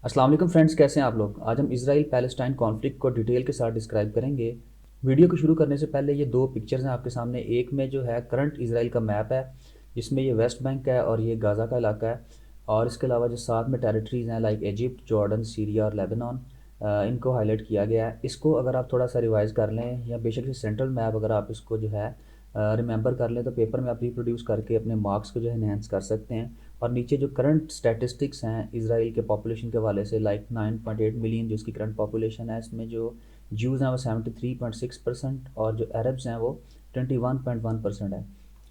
अस्सलाम वालेकुम फ्रेंड्स, कैसे हैं आप लोग। आज हम इसराइल पैलेस्टाइन कॉन्फ्लिक्ट को डिटेल के साथ डिस्क्राइब करेंगे। वीडियो को शुरू करने से पहले ये दो पिक्चर्स हैं आपके सामने। एक में जो है करंट इसराइल का मैप है, जिसमें ये वेस्ट बैंक है और ये गाज़ा का इलाका है। और इसके अलावा जो साथ में टेरिटरीज़ हैं लाइक इजिप्ट, जॉर्डन, सीरिया और लेबनान, इनको हाईलाइट किया गया है। इसको अगर आप थोड़ा सा रिवाइज़ कर लें या बेशक से सेंट्रल मैप अगर आप इसको जो है रिमेंबर कर लें तो पेपर में आप रिप्रोड्यूस करके अपने मार्क्स को जो है इन्हेंस कर सकते हैं। और नीचे जो करंट स्टैटिस्टिक्स हैं इसराइल के पॉपुलेशन के हवाले से, लाइक 9.8 मिलियन जो इसकी करंट पॉपुलेशन है, इसमें जो ज्यूज़ हैं वो 73.6% और जो अरब्स हैं वो 21.1% है।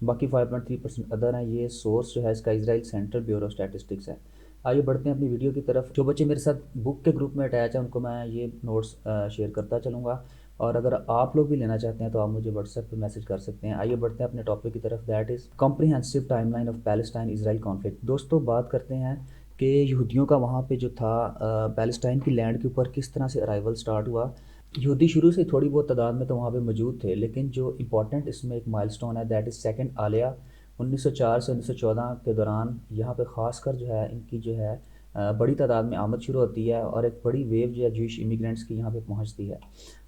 बाकी 5.3% अदर हैं। ये सोर्स जो है इसका इसराइल सेंट्रल ब्यूरो स्टैटिस्टिक्स है। आइए बढ़ते हैं अपनी वीडियो की तरफ। जो बच्चे मेरे साथ बुक के ग्रुप में अटैच हैं उनको मैं ये नोट्स शेयर करता चलूँगा, और अगर आप लोग भी लेना चाहते हैं तो आप मुझे व्हाट्सएप पे मैसेज कर सकते हैं। आइए बढ़ते हैं अपने टॉपिक की तरफ, that is comprehensive timeline of Palestine Israel conflict. दोस्तों, बात करते हैं कि यहूदियों का वहाँ पे जो था पैलेस्टाइन की लैंड के ऊपर किस तरह से अराइवल स्टार्ट हुआ। यहूदी शुरू से थोड़ी बहुत तादाद में तो वहाँ पे मौजूद थे, लेकिन जो इंपॉर्टेंट इसमें एक माइलस्टोन है दैट इज़ सेकंड आलिया। 1904 से 1914 के दौरान यहाँ पे ख़ासकर जो है इनकी जो है बड़ी तादाद में आमद शुरू होती है और एक बड़ी वेव जो है जूइश इमिग्रेंट्स की यहाँ पे पहुँचती है।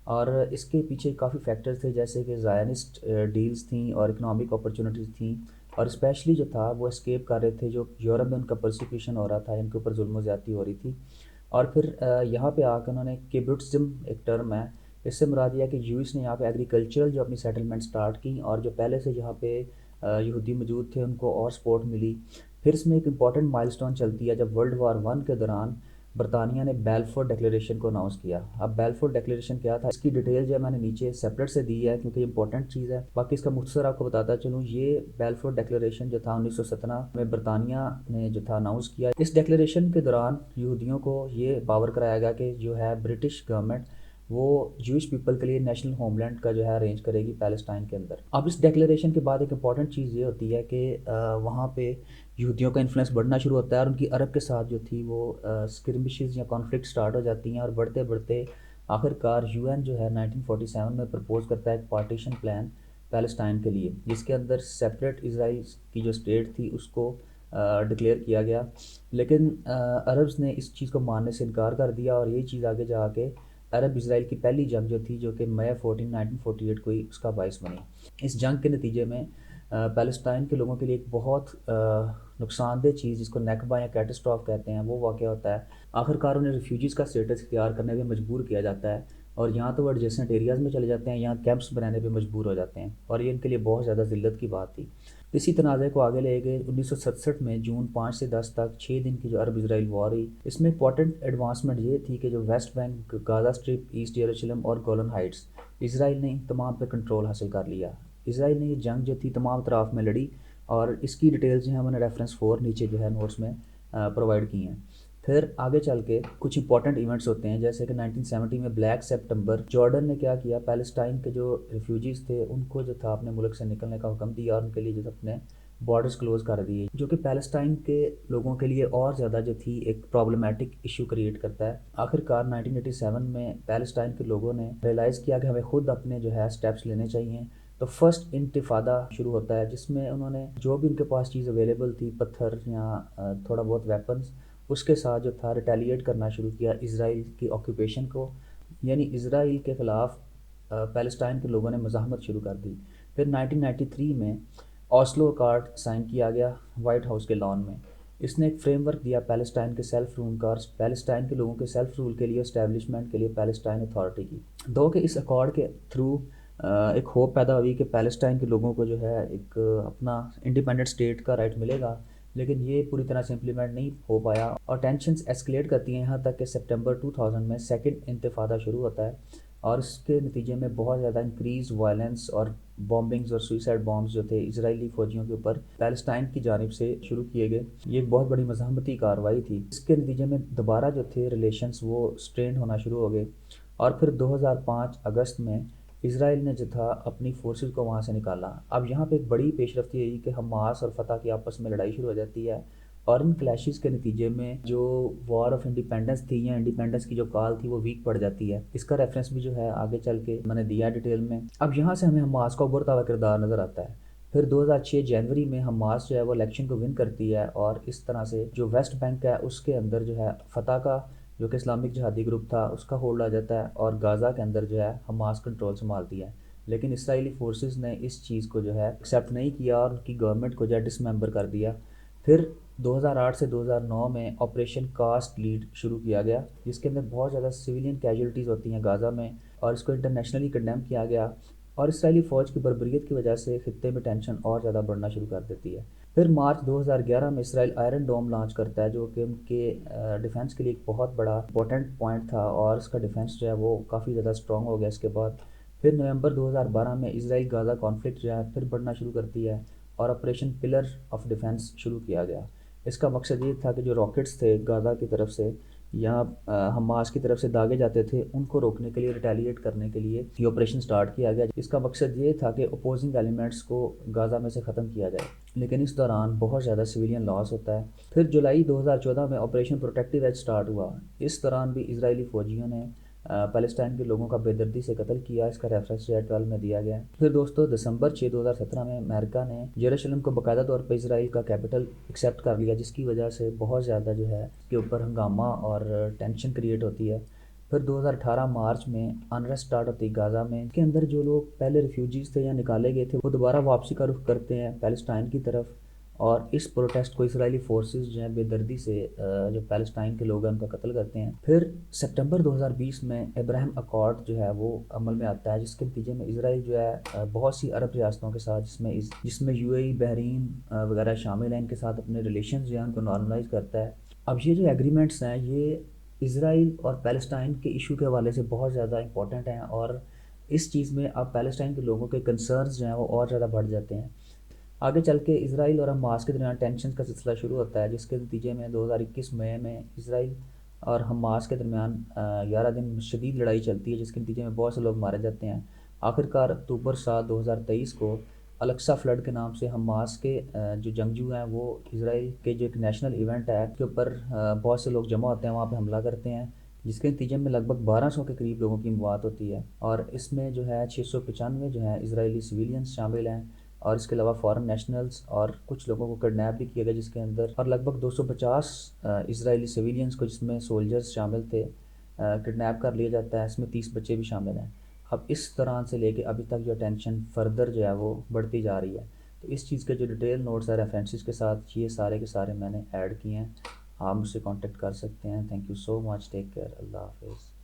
और इसके पीछे काफ़ी फैक्टर्स थे, जैसे कि ज़ायनिस्ट डील्स थी और इकोनॉमिक अपॉर्चुनिटीज़ थी, और स्पेशली जो था वो एस्केप कर रहे थे। जो यूरोप में उनका परसिक्यूशन हो रहा था, इनके ऊपर जुल्म ज़्यादती हो रही थी। और फिर यहाँ पे आकर उन्होंने किबुट्ज़िम, एक टर्म है, इससे मुराद यह है कि जूइस ने यहाँ पे एग्रीकल्चरल जो अपनी सेटलमेंट स्टार्ट की, और जो पहले से यहाँ पे यहूदी मौजूद थे उनको और सपोर्ट मिली। फिर इसमें एक इम्पॉर्टेंट माइलस्टोन चलती है जब वर्ल्ड वार 1 के दौरान बरतानिया ने बेलफोर डिक्लेरेशन को अनाउंस किया। अब बेलफोर डिक्लेरेशन क्या था, इसकी डिटेल जो है मैंने नीचे सेपरेट से दी है क्योंकि इंपॉर्टेंट चीज़ है। बाकी इसका मुख्तसर आपको बताता चलूँ, ये बेलफोर डिक्लेरेशन जो था 1917 में बरतानिया ने जो था अनाउंस किया। इस डिक्लेरेशन के दौरान यहूदियों को ये पावर कराया गया कि जो है ब्रिटिश गवर्नमेंट वो जूइश पीपल के लिए नेशनल होमलैंड का जो है अरेंज करेगी पैलेस्टाइन के अंदर। अब इस डिक्लेरेशन के बाद एक इंपॉर्टेंट चीज़ ये होती है कि वहाँ पे यहूदियों का इन्फ्लुएंस बढ़ना शुरू होता है और उनकी अरब के साथ जो थी वो स्क्रिमिशेस या कॉन्फ्लिक्ट स्टार्ट हो जाती हैं। और बढ़ते बढ़ते आखिरकार यूएन जो है 1947 में प्रपोज करता है एक पार्टीशन प्लान पैलेस्टाइन के लिए, जिसके अंदर सेपरेट इसराइल की जो स्टेट थी उसको डिक्लेयर किया गया। लेकिन अरब्स ने इस चीज़ को मानने से इनकार कर दिया, और ये चीज़ आगे जाके अरब इसराइल की पहली जंग जो थी, जो कि मई 14 1948 को ही उसका बाइस बनी। इस जंग के नतीजे में पैलेस्टाइन के लोगों के लिए एक बहुत नुकसानदेह चीज़, जिसको नेकबा या कैटास्ट्रॉफ कहते हैं, वो वाक़ होता है। आखिरकार उन्हें रिफ्यूजीज़ का स्टेटस इख्तियार करने पे मजबूर किया जाता है, और यहाँ तो वो एडजेसेंट एरियाज़ में चले जाते हैं, यहाँ कैंप्स बनाने पे मजबूर हो जाते हैं, और ये इनके लिए बहुत ज़्यादा ज़िल्लत की बात थी। इसी तनाज़े को आगे ले गए 1967 में जून 5 से 10 तक 6 दिन की जो अरब इसराइल वॉर हुई। इसमें इंपॉर्टेंट एडवांसमेंट ये थी कि जो West Bank, Gaza strip, east यरूशलेम और गोलन हाइट्स, इसराइल ने तमाम पे कंट्रोल हासिल कर लिया। इसराइल ने ये जंग जो थी तमाम अतराफ़ में लड़ी, और इसकी डिटेल्स जो है मैंने रेफरेंस 4 नीचे जो है नोट्स में प्रोवाइड की हैं। फिर आगे चल के कुछ इंपॉर्टेंट इवेंट्स होते हैं, जैसे कि 1970 में ब्लैक सितंबर, जॉर्डन ने क्या किया, पैलेस्टाइन के जो रिफ्यूजीज़ थे उनको जो था अपने मुल्क से निकलने का हुक्म दिया और उनके लिए जो अपने बॉर्डर्स क्लोज़ कर दिए, जो कि पैलेस्टाइन के लोगों के लिए और ज़्यादा जो थी एक प्रॉब्लमेटिक इशू क्रिएट करता है। आखिरकार 1987 में पैलेस्टाइन के लोगों ने रियलाइज़ किया कि हमें खुद अपने जो है स्टेप्स लेने चाहिए। तो फर्स्ट इंतिफादा शुरू होता है, जिसमें उन्होंने जो भी उनके पास चीज़ अवेलेबल थी, पत्थर या थोड़ा बहुत वेपन्स, उसके साथ जो था रिटेलिएट करना शुरू किया इसराइल की ऑक्यूपेशन को। यानी इसराइल के ख़िलाफ़ पैलेस्टाइन के लोगों ने मज़ाहमत शुरू कर दी। फिर 1993 में ऑस्लो अकॉर्ड साइन किया गया वाइट हाउस के लॉन में। इसने एक फ्रेमवर्क दिया पैलेस्टाइन के सेल्फ रूल का, पैलेस्टाइन के लोगों के सेल्फ रूल के लिए, इस्टेब्लिशमेंट के लिए पैलेस्टाइन अथॉरिटी की। दो कि इस अकॉर्ड के थ्रू एक होप पैदा हुई कि पैलेस्टाइन के लोगों को जो है एक अपना इंडिपेंडेंट स्टेट का राइट मिलेगा, लेकिन ये पूरी तरह से इम्प्लीमेंट नहीं हो पाया, और टेंशन्स एस्केलेट करती हैं यहाँ तक कि सितंबर 2000 में सेकंड इंतिफादा शुरू होता है, और इसके नतीजे में बहुत ज़्यादा इंक्रीज़ वायलेंस और बॉम्बिंग्स और सुइसाइड बॉम्ब्स जो थे इजरायली फ़ौजियों के ऊपर पैलेस्टाइन की जानिब से शुरू किए गए। ये एक बहुत बड़ी मज़ाहमती कार्रवाई थी। इसके नतीजे में दोबारा जो थे रिलेशंस वो स्ट्रेन होना शुरू हो गए, और फिर 2005 अगस्त में इसराइल ने जो था अपनी फोर्सेस को वहाँ से निकाला। अब यहाँ पे एक बड़ी पेशरफ्त ये हुई कि हमास और फतह की आपस में लड़ाई शुरू हो जाती है, और इन क्लैशेस के नतीजे में जो वॉर ऑफ इंडिपेंडेंस थी या इंडिपेंडेंस की जो कॉल थी वो वीक पड़ जाती है। इसका रेफरेंस भी जो है आगे चल के मैंने दिया डिटेल में। अब यहाँ से हमें हमास का उभरता हुआ किरदार नज़र आता है। پھر 2006 جنوری میں حماس جو ہے وہ الیکشن کو ون کرتی ہے، اور اس طرح سے جو ویسٹ بینک ہے اس کے اندر جو ہے فتح کا جو کہ اسلامک جہادی گروپ تھا اس کا ہولڈ آ جاتا ہے، اور غازہ کے اندر جو ہے حماس کنٹرول سنبھالتی ہے۔ لیکن اسرائیلی فورسز نے اس چیز کو جو ہے ایکسیپٹ نہیں کیا اور ان کی گورنمنٹ کو جو ہے ڈس ممبر کر دیا۔ پھر 2008 سے 2009 میں آپریشن کاسٹ لیڈ شروع کیا گیا، جس کے اندر بہت زیادہ سویلین کیجولٹیز ہوتی ہیں غازہ میں، اور اس کو انٹرنیشنلی کنڈیم کیا گیا، اور اسرائیلی فوج کی بربریت کی وجہ سے خطے میں ٹینشن اور زیادہ بڑھنا شروع کر دیتی ہے۔ پھر مارچ 2011 میں اسرائیل آئرن ڈوم لانچ کرتا ہے، جو کہ ان کے ڈیفنس کے لیے ایک بہت بڑا امپورٹنٹ پوائنٹ تھا، اور اس کا ڈیفنس جو ہے وہ کافی زیادہ اسٹرانگ ہو گیا اس کے بعد۔ پھر نومبر 2012 میں اسرائیل غازہ کانفلکٹ جو ہے پھر بڑھنا شروع کرتی ہے، اور آپریشن پلر آف ڈیفنس شروع کیا گیا۔ اس کا مقصد یہ تھا کہ جو راکٹس تھے غازہ کی طرف سے یا حماس کی طرف سے داغے جاتے تھے، ان کو روکنے کے لیے، ریٹیلیٹ کرنے کے لیے یہ آپریشن سٹارٹ کیا گیا۔ اس کا مقصد یہ تھا کہ اپوزنگ ایلیمنٹس کو غازہ میں سے ختم کیا جائے، لیکن اس دوران بہت زیادہ سویلین لاس ہوتا ہے۔ پھر جولائی 2014 میں آپریشن پروٹیکٹیو ایج سٹارٹ ہوا۔ اس دوران بھی اسرائیلی فوجیوں نے پیلسٹائن کے لوگوں کا بے دردی سے قتل کیا، اس کا ریفرنس جو ہے 12 میں دیا گیا ہے۔ پھر دوستو دسمبر 6 2017 میں امریکہ نے یروشلم کو باقاعدہ طور پر اسرائیل کا کیپٹل ایکسیپٹ کر لیا، جس کی وجہ سے بہت زیادہ جو ہے اس کے اوپر ہنگامہ اور ٹینشن کریٹ ہوتی ہے۔ پھر 2018 مارچ میں انریسٹ سٹارٹ ہوتی ہے غازہ میں، اس کے اندر جو لوگ پہلے ریفیوجیز تھے یا نکالے گئے تھے وہ دوبارہ واپسی کا رخ کرتے ہیں پیلسٹائن کی طرف، اور اس پروٹیسٹ کو اسرائیلی فورسز جو ہیں بے دردی سے جو پیلسٹائن کے لوگ ہیں ان کا قتل کرتے ہیں۔ پھر سپٹمبر 2020 میں ابراہیم اکارڈ جو ہے وہ عمل میں آتا ہے، جس کے نتیجے میں اسرائیل جو ہے بہت سی عرب ریاستوں کے ساتھ جس میں یو اے ای، بحرین وغیرہ شامل ہیں، ان کے ساتھ اپنے ریلیشنز جو ہیں ان کو نارملائز کرتا ہے۔ اب یہ جو ایگریمنٹس ہیں یہ اسرائیل اور پیلسٹائن کے ایشو کے حوالے سے بہت زیادہ امپورٹنٹ ہیں، اور اس چیز میں اب پیلسٹائن کے لوگوں کے کنسرنز جو ہیں وہ اور زیادہ بڑھ جاتے ہیں۔ آگے چل کے اسرائیل اور حماس کے درمیان ٹینشن کا سلسلہ شروع ہوتا ہے، جس کے نتیجے میں 2021 مئی میں اسرائیل اور حماس کے درمیان 11 دن شدید لڑائی چلتی ہے، جس کے نتیجے میں بہت سے لوگ مارے جاتے ہیں۔ آخرکار اکتوبر 7 2023 کو الاقصی فلڈ کے نام سے حماس کے جو جنگجو ہیں وہ اسرائیل کے جو ایک نیشنل ایونٹ ہے کے اوپر بہت سے لوگ جمع ہوتے ہیں، وہاں پہ حملہ کرتے ہیں، جس کے نتیجے میں لگ بھگ 1200 کے قریب لوگوں کی موت ہوتی ہے، اور اس میں جو ہے 695 جو ہیں اسرائیلی سویلینز شامل ہیں، اور اس کے علاوہ فارن نیشنلز اور کچھ لوگوں کو کڈنیپ بھی کیا گیا جس کے اندر، اور لگ بھگ 250 اسرائیلی سویلینز کو جس میں سولجرز شامل تھے کڈنیپ کر لیا جاتا ہے، اس میں 30 بچے بھی شامل ہیں۔ اب اس طرح سے لے کے ابھی تک جو ٹینشن فردر جو ہے وہ بڑھتی جا رہی ہے، تو اس چیز کے جو ڈیٹیل نوٹس ہیں ریفرنسز کے ساتھ یہ سارے کے سارے میں نے ایڈ کیے ہیں، آپ مجھ سے کانٹیکٹ کر سکتے ہیں۔ Thank you so much, take care, اللہ حافظ۔